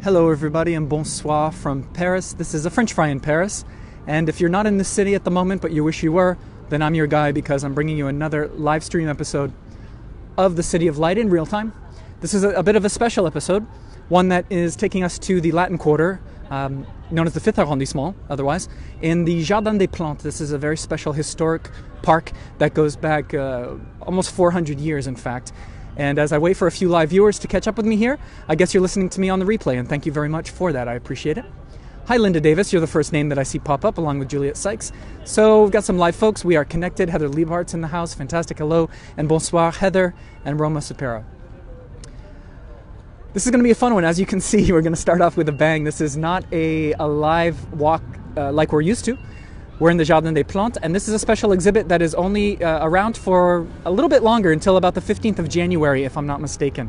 Hello everybody and bonsoir from Paris. This is a French fry in Paris. And if you're not in the city at the moment but you wish you were, then I'm your guy because I'm bringing you another live stream episode of the City of Light in real time. This is a bit of a special episode, one that is taking us to the Latin Quarter, known as the 5th arrondissement otherwise, in the Jardin des Plantes. This is a very special historic park that goes back almost 400 years in fact. And as I wait for a few live viewers to catch up with me here, I guess you're listening to me on the replay, and thank you very much for that. I appreciate it. Hi, Linda Davis. You're the first name that I see pop up, along with Juliet Sykes. So we've got some live folks. We are connected. Heather Liebhart's in the house. Fantastic. Hello. And bonsoir, Heather and Roma Supera. This is going to be a fun one. As you can see, we're going to start off with a bang. This is not a live walk like we're used to. We're in the Jardin des Plantes, and this is a special exhibit that is only around for a little bit longer, until about the 15th of January, if I'm not mistaken.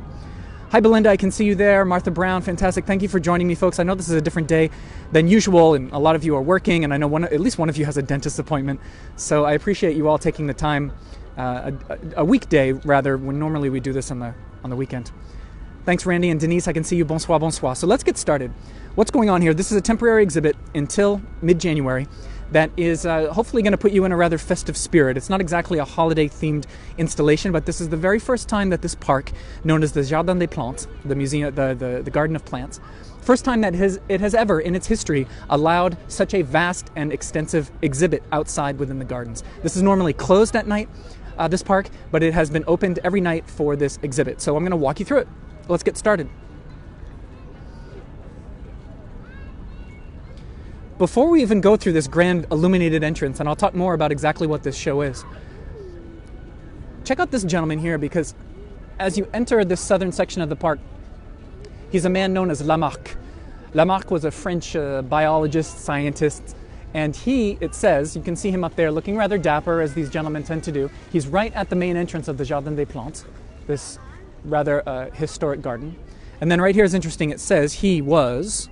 Hi, Belinda, I can see you there. Martha Brown, fantastic. Thank you for joining me, folks. I know this is a different day than usual, and a lot of you are working, and I know at least one of you has a dentist appointment. So I appreciate you all taking the time, a weekday, rather, when normally we do this on the weekend. Thanks, Randy and Denise. I can see you. Bonsoir, bonsoir. So let's get started. What's going on here? This is a temporary exhibit until mid-January that is hopefully going to put you in a rather festive spirit. It's not exactly a holiday-themed installation, but this is the very first time that this park, known as the Jardin des Plantes, the museum, the Garden of Plants, first time that it has ever, in its history, allowed such a vast and extensive exhibit outside within the gardens. This is normally closed at night, this park, but it has been opened every night for this exhibit. So I'm going to walk you through it. Let's get started. Before we even go through this grand illuminated entrance, and I'll talk more about exactly what this show is, check out this gentleman here, because as you enter this southern section of the park, he's a man known as Lamarck. Lamarck was a French biologist, scientist, and he, it says, you can see him up there looking rather dapper, as these gentlemen tend to do. He's right at the main entrance of the Jardin des Plantes, this rather historic garden. And then right here is interesting, it says he was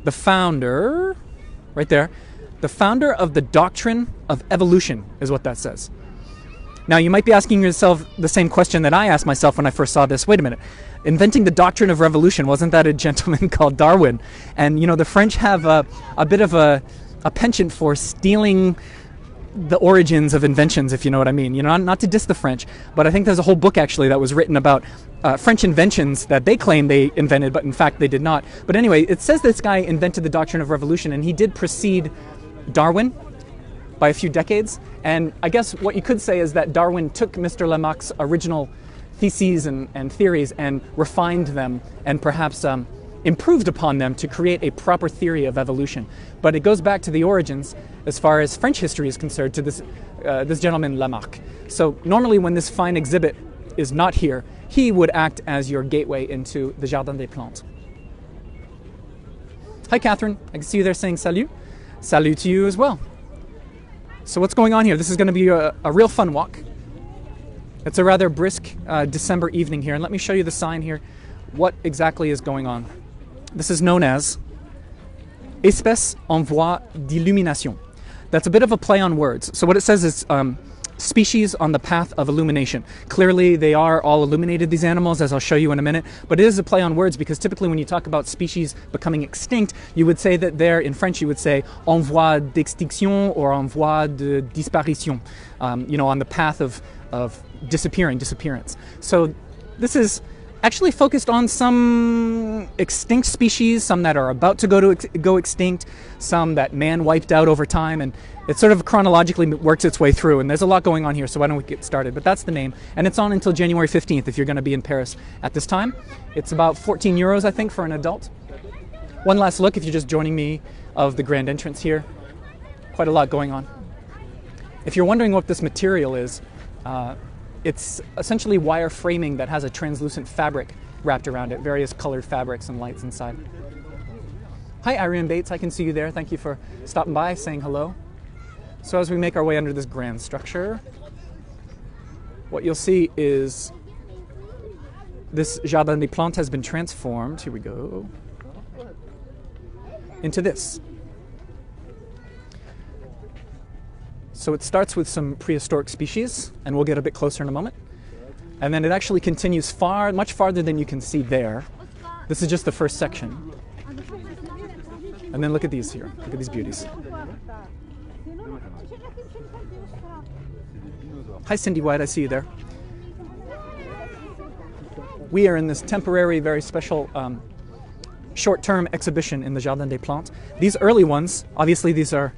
the founder, right there, the founder of the doctrine of evolution is what that says. Now you might be asking yourself the same question that I asked myself when I first saw this. Wait a minute, inventing the doctrine of revolution, wasn't that a gentleman called Darwin? And you know, the French have a bit of a penchant for stealing the origins of inventions, if you know what I mean. You know, not to diss the French, but I think there's a whole book actually that was written about French inventions that they claim they invented, but in fact they did not. But anyway, it says this guy invented the doctrine of revolution, and he did precede Darwin by a few decades. And I guess what you could say is that Darwin took Mr. Lamarck's original theses and theories and refined them, and perhaps improved upon them to create a proper theory of evolution. But it goes back to the origins, as far as French history is concerned, to this gentleman Lamarck. So normally when this fine exhibit is not here, he would act as your gateway into the Jardin des Plantes. Hi Catherine, I can see you there saying salut. Salut to you as well. So what's going on here? This is going to be a real fun walk. It's a rather brisk December evening here, and let me show you the sign here, what exactly is going on. This is known as Espèces en voie d'Illumination. That's a bit of a play on words. So what it says is species on the path of illumination. Clearly they are all illuminated, these animals, as I'll show you in a minute, but it is a play on words, because typically when you talk about species becoming extinct, you would say that there, in French you would say en voie d'extinction or en voie de disparition, you know, on the path of disappearance. So this is actually focused on some extinct species, some that are about to go extinct, some that man wiped out over time, and it sort of chronologically works its way through, and there's a lot going on here, so why don't we get started. But that's the name, and it's on until January 15th if you're going to be in Paris at this time. It's about 14 euros, I think, for an adult. One last look, if you're just joining me, of the grand entrance here. Quite a lot going on. If you're wondering what this material is, it's essentially wire framing that has a translucent fabric wrapped around it, various colored fabrics and lights inside. Hi Irene Bates, I can see you there. Thank you for stopping by, saying hello. So as we make our way under this grand structure, what you'll see is this Jardin des Plantes has been transformed, here we go, into this. So it starts with some prehistoric species, and we'll get a bit closer in a moment. And then it actually continues much farther than you can see there. This is just the first section. And then look at these here. Look at these beauties. Hi, Cindy White. I see you there. We are in this temporary, very special short-term exhibition in the Jardin des Plantes. These early ones, obviously these are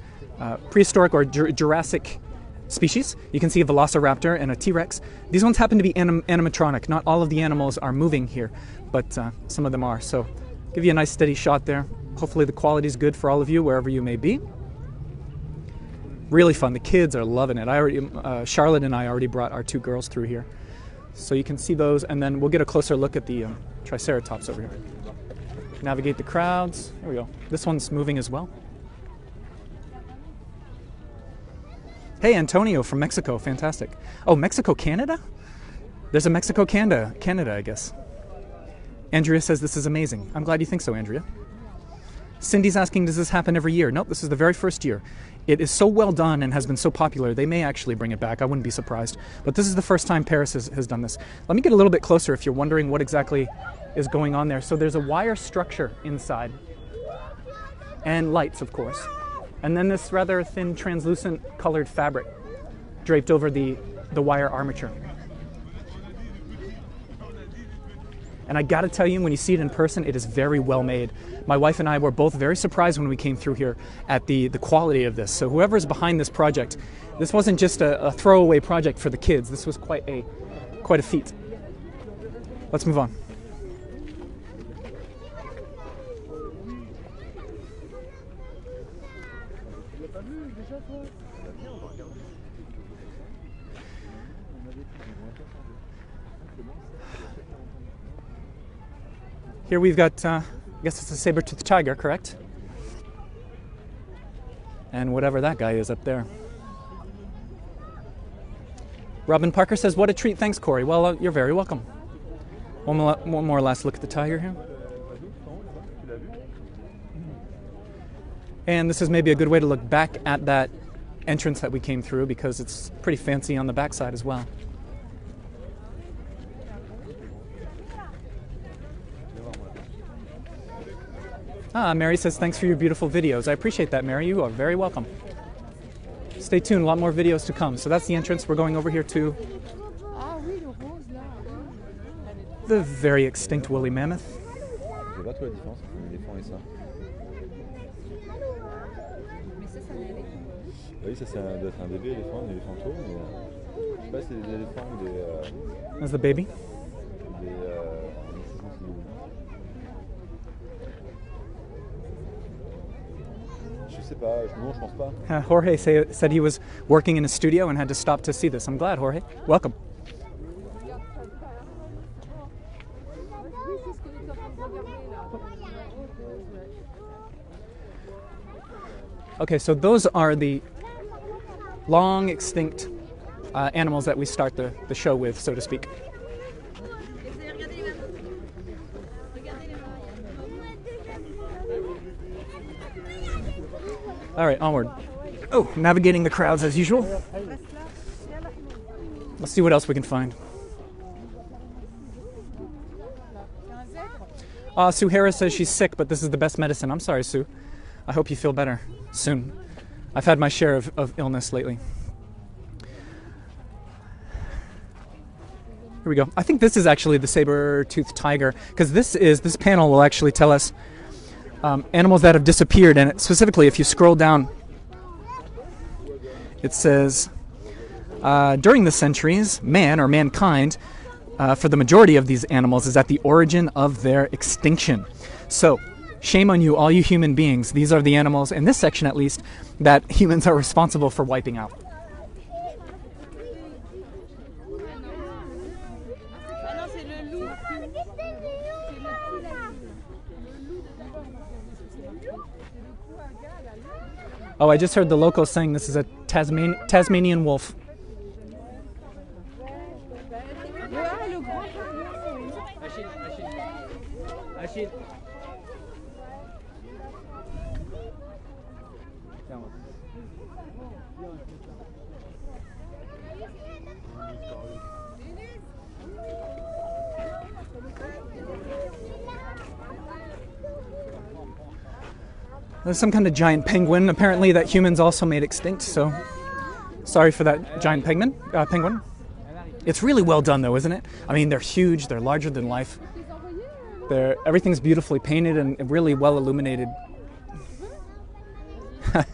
prehistoric or Jurassic species. You can see a velociraptor and a T-Rex. These ones happen to be animatronic. Not all of the animals are moving here, but some of them are. So give you a nice steady shot there. Hopefully the quality is good for all of you, wherever you may be. Really fun. The kids are loving it. Charlotte and I already brought our 2 girls through here. So you can see those, and then we'll get a closer look at the Triceratops over here. Navigate the crowds. There we go. This one's moving as well. Hey, Antonio from Mexico. Fantastic. Oh, Mexico, Canada? There's a Mexico, Canada, I guess. Andrea says this is amazing. I'm glad you think so, Andrea. Cindy's asking, does this happen every year? Nope, this is the very first year. It is so well done and has been so popular, they may actually bring it back. I wouldn't be surprised. But this is the first time Paris has done this. Let me get a little bit closer if you're wondering what exactly is going on there. So there's a wire structure inside. And lights, of course. And then this rather thin, translucent colored fabric draped over the wire armature. And I gotta tell you, when you see it in person, it is very well made. My wife and I were both very surprised when we came through here at the quality of this. So whoever's behind this project, this wasn't just a throwaway project for the kids. This was quite a feat. Let's move on. Here we've got, I guess it's a saber-toothed tiger, correct? And whatever that guy is up there. Robin Parker says, what a treat. Thanks, Corey. Well, you're very welcome. One more last look at the tiger here. And this is maybe a good way to look back at that entrance that we came through, because it's pretty fancy on the backside as well. Mary says, thanks for your beautiful videos. I appreciate that, Mary. You are very welcome. Stay tuned, a lot more videos to come. So that's the entrance. We're going over here to the very extinct woolly mammoth. That's the baby. Jorge said he was working in a studio and had to stop to see this. I'm glad, Jorge. Welcome. Okay, so those are the long extinct animals that we start the show with, so to speak. All right, onward. Oh, navigating the crowds as usual. Let's see what else we can find. Sue Harris says she's sick, but this is the best medicine. I'm sorry, Sue. I hope you feel better soon. I've had my share of illness lately. Here we go. I think this is actually the saber-toothed tiger, because this panel will actually tell us animals that have disappeared, and specifically if you scroll down, it says, during the centuries, man or mankind, for the majority of these animals, is at the origin of their extinction. So, shame on you, all you human beings. These are the animals, in this section at least, that humans are responsible for wiping out. Oh, I just heard the locals saying this is a Tasmanian wolf. There's some kind of giant penguin, apparently, that humans also made extinct, so sorry for that giant penguin. It's really well done, though, isn't it? I mean, they're huge, they're larger than life. Everything's beautifully painted and really well illuminated. Look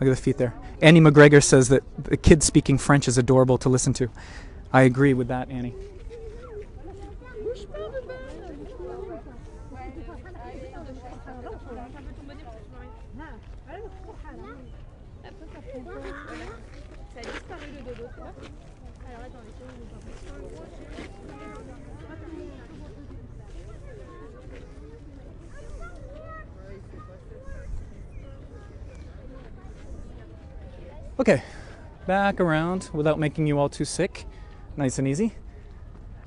at the feet there. Annie McGregor says that the kid speaking French is adorable to listen to. I agree with that, Annie. Okay, back around without making you all too sick. Nice and easy.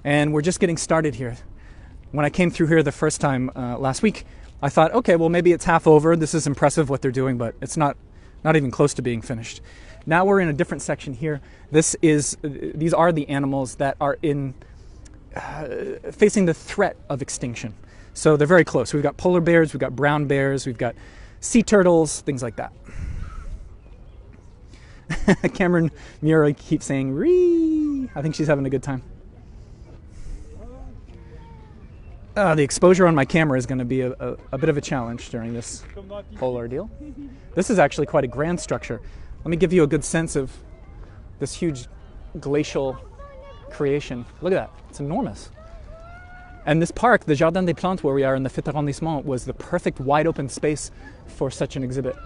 And we're just getting started here. When I came through here the first time last week, I thought, okay, well, maybe it's half over. This is impressive what they're doing, but it's not even close to being finished. Now we're in a different section here. These are the animals that are facing the threat of extinction. So they're very close. We've got polar bears, we've got brown bears, we've got sea turtles, things like that. Cameron Mura keeps saying, "Ree." I think she's having a good time. The exposure on my camera is going to be a bit of a challenge during this whole ordeal. This is actually quite a grand structure. Let me give you a good sense of this huge glacial creation. Look at that. It's enormous. And this park, the Jardin des Plantes, where we are in the 5th arrondissement, was the perfect wide open space for such an exhibit.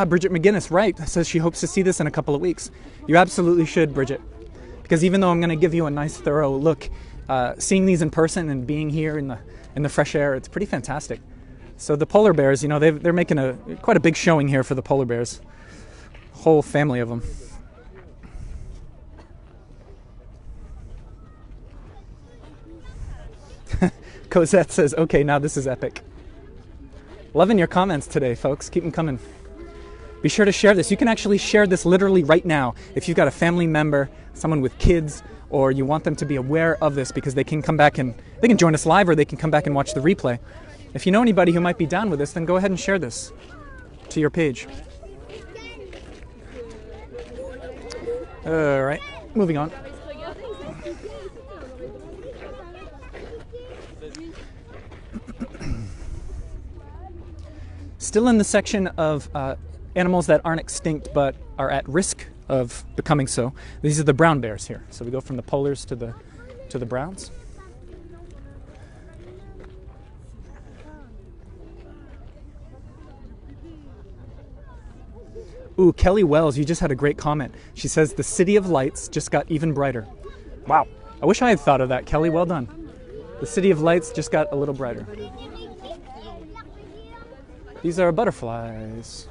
Bridget McGinnis, right, says she hopes to see this in a couple of weeks. You absolutely should, Bridget. Because even though I'm going to give you a nice, thorough look, seeing these in person and being here in the fresh air, it's pretty fantastic. So the polar bears, you know, they're making quite a big showing here for the polar bears. Whole family of them. Cosette says, okay, now this is epic. Loving your comments today, folks. Keep them coming. Be sure to share this. You can actually share this literally right now if you've got a family member, someone with kids, or you want them to be aware of this because they can come back and they can join us live or they can come back and watch the replay. If you know anybody who might be down with this, then go ahead and share this to your page. All right, moving on. Still in the section of animals that aren't extinct but are at risk of becoming so. These are the brown bears here. So we go from the polars to the browns. Ooh, Kelly Wells, you just had a great comment. She says the City of Lights just got even brighter. Wow, I wish I had thought of that, Kelly. Well done. The City of Lights just got a little brighter. These are butterflies.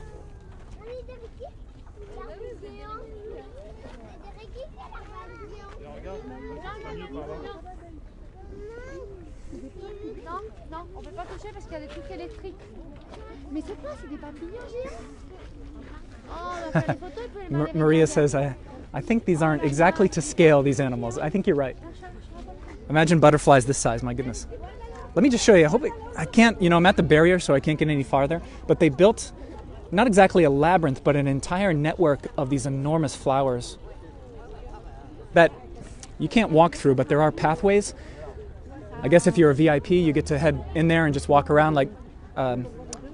Maria says, I think these aren't exactly to scale, these animals. I think you're right. Imagine butterflies this size, my goodness. Let me just show you. I can't, I'm at the barrier, so I can't get any farther. But they built, not exactly a labyrinth, but an entire network of these enormous flowers that you can't walk through, but there are pathways. I guess if you're a VIP, you get to head in there and just walk around like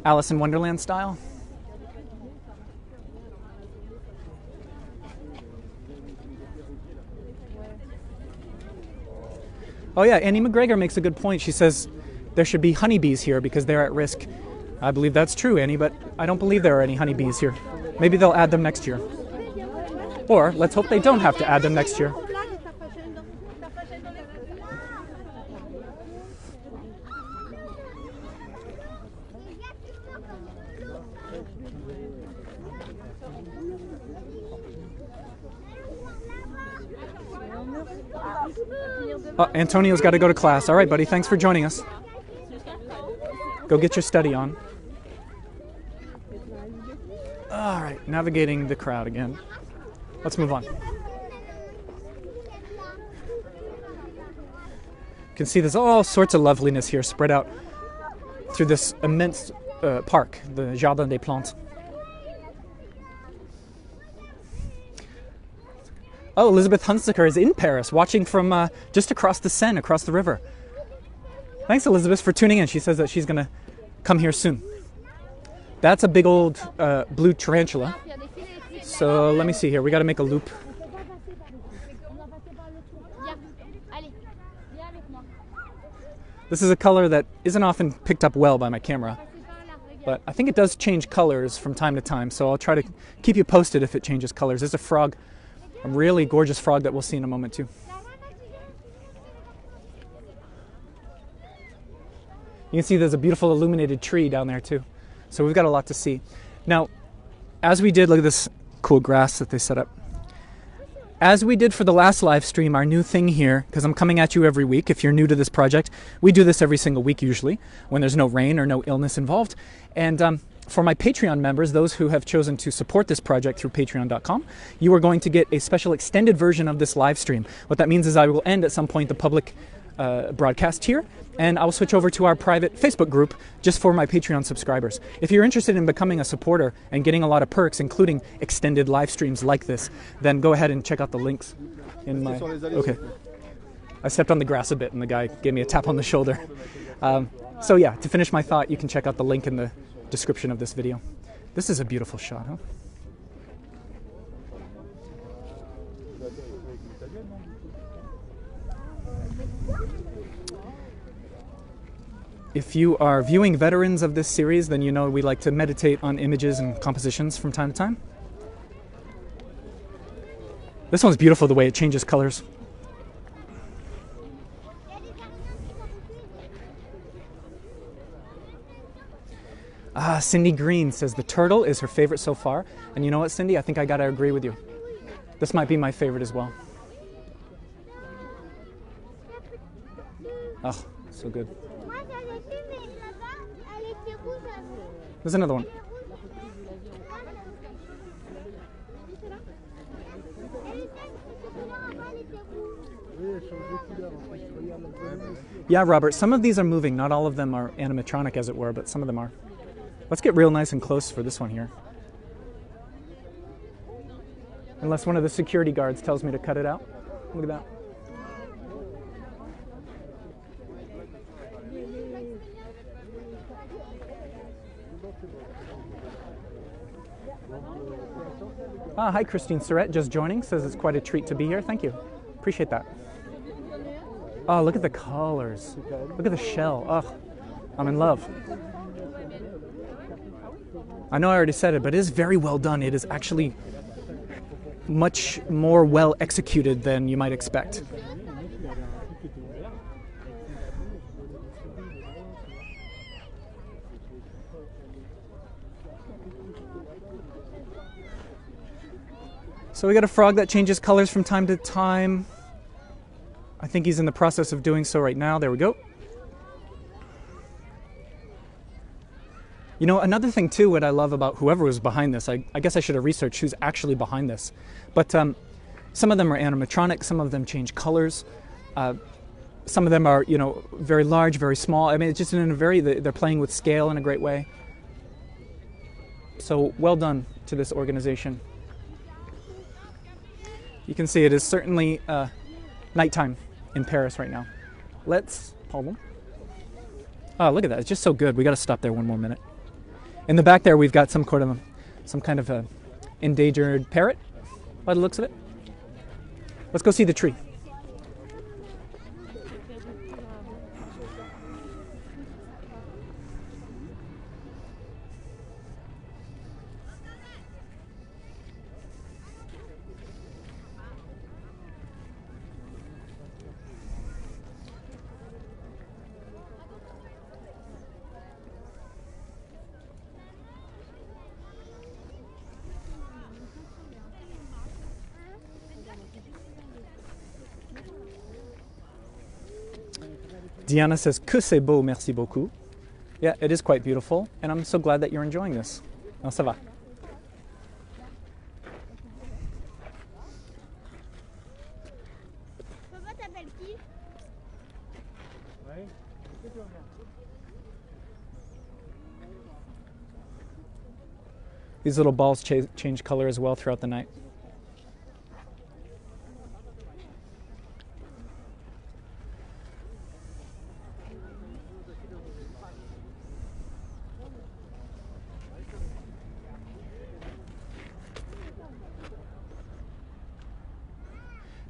Alice in Wonderland style. Oh yeah, Annie McGregor makes a good point. She says there should be honeybees here because they're at risk. I believe that's true, Annie, but I don't believe there are any honeybees here. Maybe they'll add them next year. Or let's hope they don't have to add them next year. Oh, Antonio's got to go to class. All right, buddy. Thanks for joining us. Go get your study on. All right, navigating the crowd again. Let's move on. You can see there's all sorts of loveliness here spread out through this immense park, the Jardin des Plantes. Oh, Elizabeth Hunsaker is in Paris, watching from just across the Seine, across the river. Thanks, Elizabeth, for tuning in. She says that she's going to come here soon. That's a big old blue tarantula. So let me see here. We got to make a loop. This is a color that isn't often picked up well by my camera, but I think it does change colors from time to time, so I'll try to keep you posted if it changes colors. There's a frog, a really gorgeous frog that we'll see in a moment too. You can see there's a beautiful illuminated tree down there too, so we've got a lot to see. Now, as we did, look at this cool grass that they set up. As we did for the last live stream, our new thing here, because I'm coming at you every week, if you're new to this project, we do this every single week usually, when there's no rain or no illness involved. And for my Patreon members, those who have chosen to support this project through patreon.com, you are going to get a special extended version of this live stream. What that means is I will end at some point the public broadcast here, and I will switch over to our private Facebook group just for my Patreon subscribers. If you're interested in becoming a supporter and getting a lot of perks, including extended live streams like this, then go ahead and check out the links in my... Okay. I stepped on the grass a bit and the guy gave me a tap on the shoulder. So yeah, to finish my thought, you can check out the link in the description of this video. This is a beautiful shot, huh? If you are viewing veterans of this series, then you know we like to meditate on images and compositions from time to time. This one's beautiful the way it changes colors. Cindy Green says the turtle is her favorite so far. And you know what, Cindy? I think I gotta agree with you. This might be my favorite as well. Oh, so good. There's another one. Yeah, Robert, some of these are moving. Not all of them are animatronic, as it were, but some of them are. Let's get real nice and close for this one here. Unless one of the security guards tells me to cut it out. Look at that. Hi, Christine Surrett, just joining. Says it's quite a treat to be here. Thank you. Appreciate that. Oh, look at the colors. Look at the shell. Oh, I'm in love. I know I already said it, but it is very well done. It is actually much more well executed than you might expect. So we got a frog that changes colors from time to time. I think he's in the process of doing so right now. There we go. You know, another thing too, what I love about whoever was behind this, I guess I should have researched who's actually behind this. But some of them are animatronic, some of them change colors. Some of them are, you know, very large, very small. I mean, it's just in a very, they're playing with scale in a great way. So well done to this organization. You can see it is certainly nighttime in Paris right now. Let's, hold on. Oh, look at that, it's just so good. We got to stop there one more minute. In the back there, we've got some kind of a endangered parrot, by the looks of it. Let's go see the tree. Diana says que c'est beau, merci beaucoup. Yeah, it is quite beautiful, and I'm so glad that you're enjoying this. Non, ça va. Papa, t'appelles qui? These little balls change color as well throughout the night.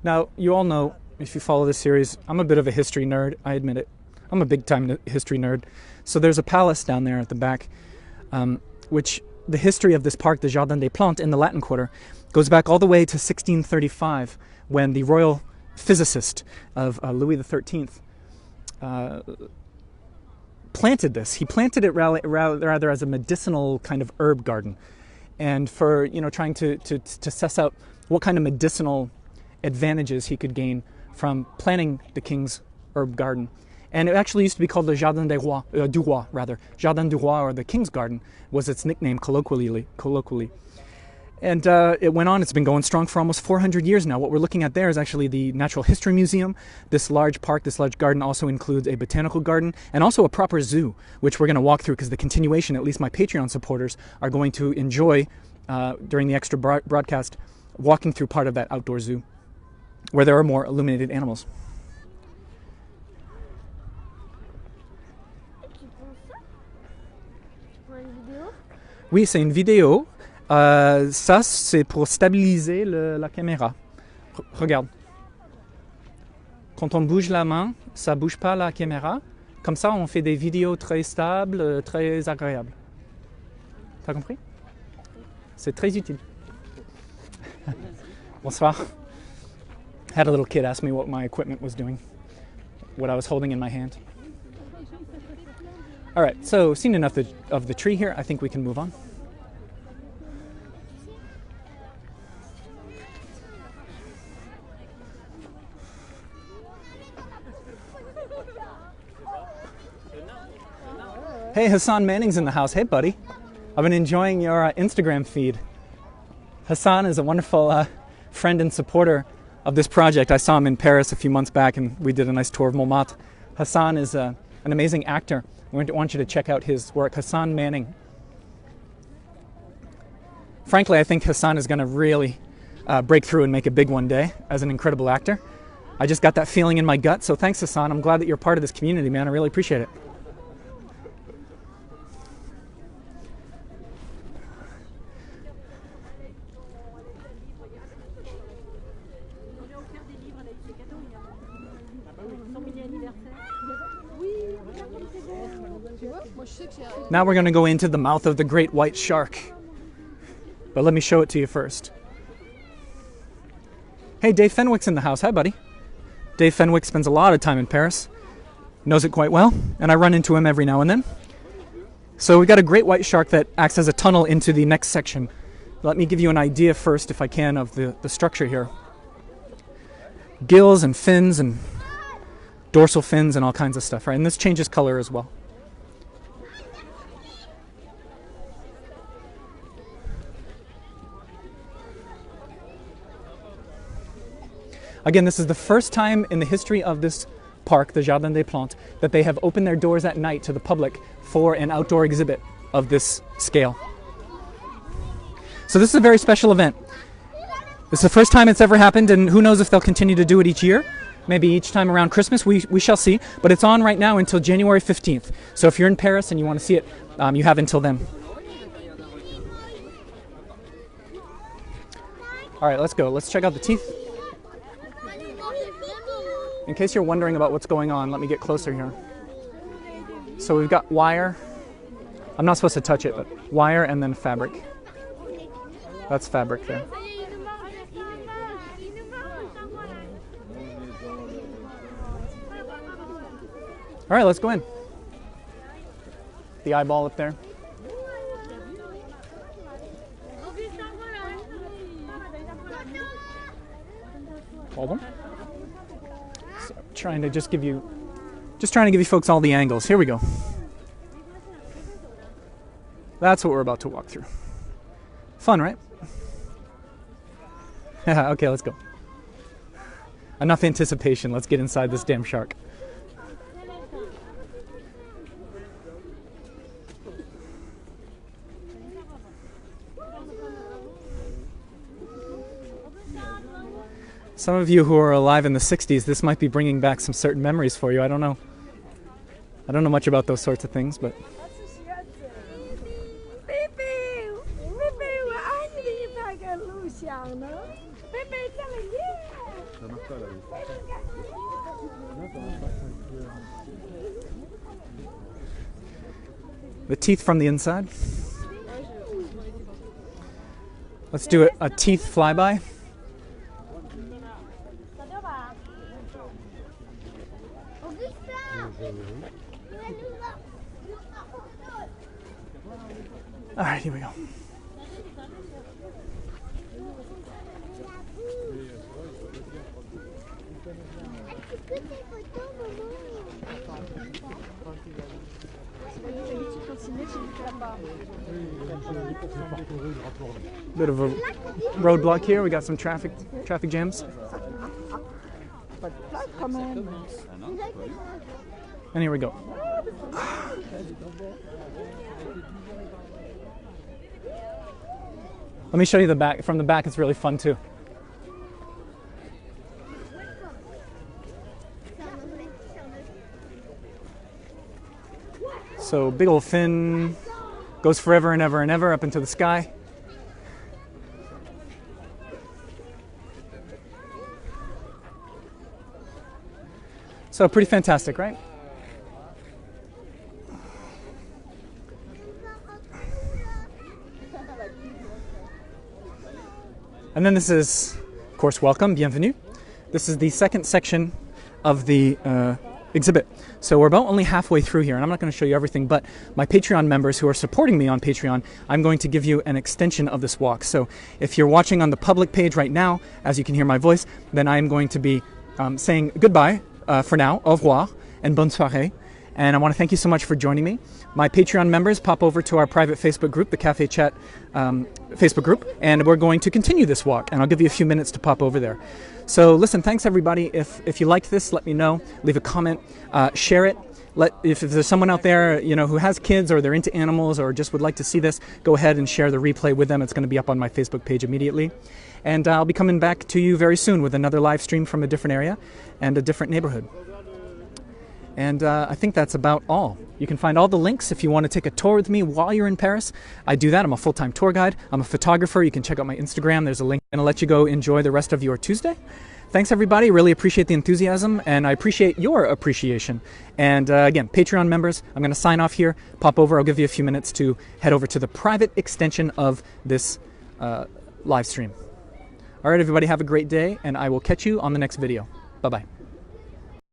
Now, you all know, if you follow this series, I'm a bit of a history nerd, I admit it. I'm a big-time history nerd. So there's a palace down there at the back, which the history of this park, the Jardin des Plantes, in the Latin Quarter, goes back all the way to 1635, when the royal physicist of Louis XIII planted this. He planted it rather as a medicinal kind of herb garden, and for trying to suss out what kind of medicinal advantages he could gain from planting the king's herb garden. And it actually used to be called the Jardin du Roi, rather. Jardin du Roi, or the King's Garden, was its nickname colloquially. And it went on. It's been going strong for almost 400 years now. What we're looking at there is actually the Natural History Museum. This large park, this large garden also includes a botanical garden and also a proper zoo, which we're going to walk through because the continuation, at least my Patreon supporters, are going to enjoy during the extra broadcast, walking through part of that outdoor zoo where there are more illuminated animals. Oui, c'est une vidéo. Ça, c'est pour stabiliser la caméra. Regarde. Quand on bouge la main, ça bouge pas la caméra. Comme ça, on fait des vidéos très stables, très agréables. T'as compris? C'est très utile. Bonsoir. I had a little kid ask me what my equipment was doing, what I was holding in my hand. All right, so seen enough of the tree here, I think we can move on. Hey, Hassan Manning's in the house. Hey, buddy. I've been enjoying your Instagram feed. Hassan is a wonderful friend and supporter of this project. I saw him in Paris a few months back and we did a nice tour of Montmartre. Hassan is an amazing actor. I want you to check out his work, Hassan Manning. Frankly, I think Hassan is going to really break through and make it big one day as an incredible actor. I just got that feeling in my gut, so thanks, Hassan. I'm glad that you're part of this community, man. I really appreciate it. Now we're going to go into the mouth of the great white shark. But let me show it to you first. Hey, Dave Fenwick's in the house. Hi, buddy. Dave Fenwick spends a lot of time in Paris. Knows it quite well, and I run into him every now and then. So we've got a great white shark that acts as a tunnel into the next section. Let me give you an idea first, if I can, of the structure here. Gills and fins and dorsal fins and all kinds of stuff, right? And this changes color as well. Again, this is the first time in the history of this park, the Jardin des Plantes, that they have opened their doors at night to the public for an outdoor exhibit of this scale. So this is a very special event. This is the first time it's ever happened, and who knows if they'll continue to do it each year. Maybe each time around Christmas, we shall see. But it's on right now until January 15th. So if you're in Paris and you want to see it, you have until then. All right, let's go. Let's check out the teeth. In case you're wondering about what's going on, let me get closer here. So we've got wire. I'm not supposed to touch it, but wire and then fabric. That's fabric there. All right, let's go in. The eyeball up there. Hold on. Trying to give you folks all the angles. Here we go. That's what we're about to walk through. Fun, right? Okay, let's go. Enough anticipation. Let's get inside this damn shark. Some of you who are alive in the 60s, this might be bringing back some certain memories for you. I don't know. I don't know much about those sorts of things, but... The teeth from the inside. Let's do a teeth flyby. All right, here we go. Bit of a roadblock here. We got some traffic jams. And here we go. Let me show you the back. From the back, it's really fun too. So big old fin goes forever and ever and ever up into the sky. So pretty fantastic, right? And then this is, of course, welcome, bienvenue. This is the second section of the exhibit. So we're about only halfway through here, and I'm not going to show you everything, but my Patreon members who are supporting me on Patreon, I'm going to give you an extension of this walk. So if you're watching on the public page right now, as you can hear my voice, then I'm going to be saying goodbye for now, au revoir, and bonne soirée. And I want to thank you so much for joining me. My Patreon members, pop over to our private Facebook group, the Café Chat Facebook group, and we're going to continue this walk, and I'll give you a few minutes to pop over there. So listen, thanks everybody. If you liked this, let me know. Leave a comment, share it. If there's someone out there, you know, who has kids or they're into animals or just would like to see this, go ahead and share the replay with them. It's going to be up on my Facebook page immediately. And I'll be coming back to you very soon with another live stream from a different area and a different neighborhood. And I think that's about all. You can find all the links if you want to take a tour with me while you're in Paris. I do that. I'm a full-time tour guide. I'm a photographer. You can check out my Instagram. There's a link. I'm going to let you go enjoy the rest of your Tuesday. Thanks, everybody. Really appreciate the enthusiasm, and I appreciate your appreciation. And again, Patreon members, I'm going to sign off here. Pop over. I'll give you a few minutes to head over to the private extension of this live stream. All right, everybody, have a great day, and I will catch you on the next video. Bye-bye.